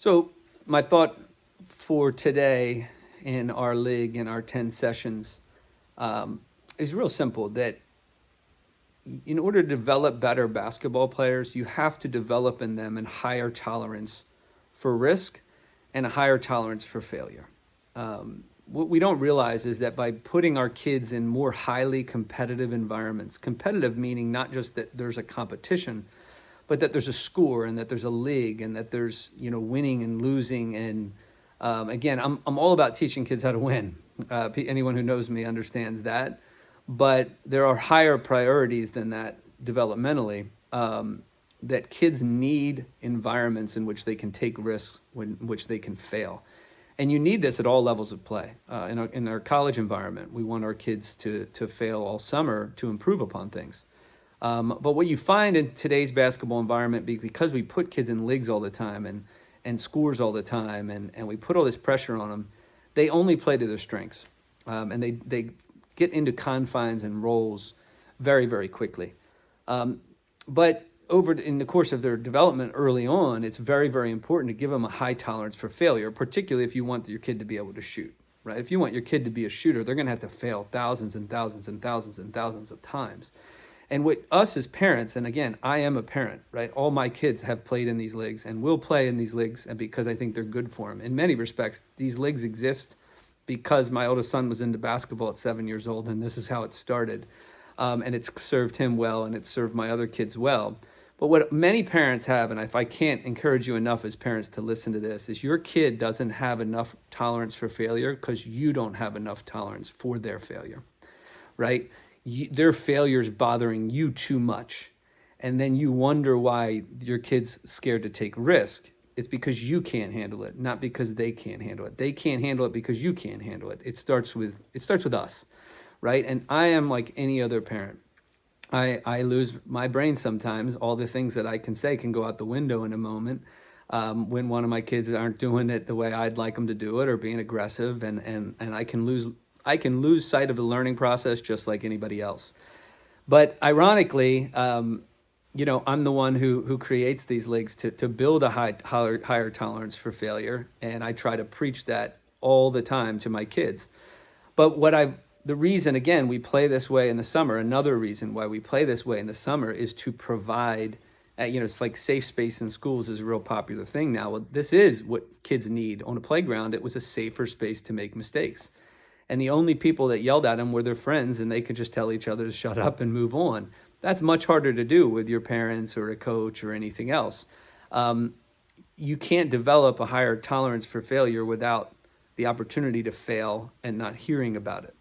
So my thought for today in our league, in our 10 sessions, is real simple, that in order to develop better basketball players, you have to develop in them a higher tolerance for risk and a higher tolerance for failure. What we don't realize is that by putting our kids in more highly competitive environments, competitive meaning not just that there's a competition, but that there's a score and that there's a league and that there's winning and losing. And again, I'm all about teaching kids how to win. Anyone who knows me understands that, but there are higher priorities than that developmentally. That kids need environments in which they can take risks, in which they can fail. And you need this at all levels of play. In our college environment, we want our kids to fail all summer to improve upon things. But what you find in today's basketball environment, because we put kids in leagues all the time and scores all the time, and we put all this pressure on them, they only play to their strengths. And they get into confines and roles very, very quickly. But in the course of their development early on, it's very, very important to give them a high tolerance for failure, particularly if you want your kid to be able to shoot, right? If you want your kid to be a shooter, they're going to have to fail thousands and thousands and thousands and thousands of times. And with us as parents, and again, I am a parent, right? All my kids have played in these leagues and will play in these leagues, and because I think they're good for them. In many respects, these leagues exist because my oldest son was into basketball at 7 years old, and this is how it started. And it's served him well, and it's served my other kids well. But what many parents have, and if I can't encourage you enough as parents to listen to this, is your kid doesn't have enough tolerance for failure because you don't have enough tolerance for their failure, right? Their failure is bothering you too much. And then you wonder why your kid's scared to take risk. It's because you can't handle it, not because they can't handle it. They can't handle it because you can't handle it. It starts with us, right? And I am like any other parent. I lose my brain sometimes. All the things that I can say can go out the window in a moment when one of my kids aren't doing it the way I'd like them to do it, or being aggressive, and I can lose sight of the learning process just like anybody else. But ironically, I'm the one who creates these leagues to build a higher tolerance for failure, and I try to preach that all the time to my kids. But the reason, again, we play this way in the summer, another reason why we play this way in the summer is to provide, it's like safe space in schools is a real popular thing now. Well, this is what kids need on a playground. It was a safer space to make mistakes. And the only people that yelled at them were their friends, and they could just tell each other to shut up and move on. That's much harder to do with your parents or a coach or anything else. You can't develop a higher tolerance for failure without the opportunity to fail and not hearing about it.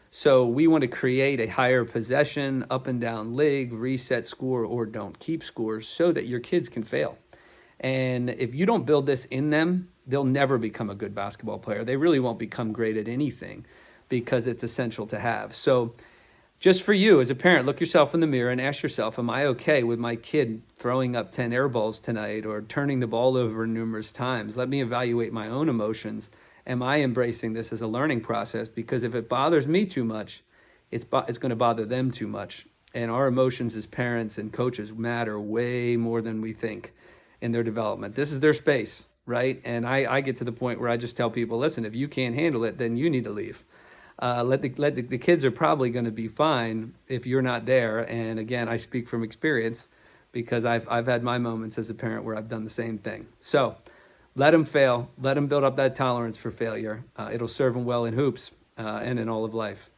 So we want to create a higher possession, up and down league, reset score, or don't keep scores so that your kids can fail. And if you don't build this in them, they'll never become a good basketball player. They really won't become great at anything because it's essential to have. So just for you as a parent, look yourself in the mirror and ask yourself, am I okay with my kid throwing up 10 air balls tonight or turning the ball over numerous times? Let me evaluate my own emotions. Am I embracing this as a learning process? Because if it bothers me too much, it's going to bother them too much. And our emotions as parents and coaches matter way more than we think in their development. This is their space, right? And I get to the point where I just tell people, listen, if you can't handle it, then you need to leave. The kids are probably going to be fine if you're not there. And again, I speak from experience because I've had my moments as a parent where I've done the same thing. So let them fail. Let them build up that tolerance for failure. It'll serve them well in hoops and in all of life.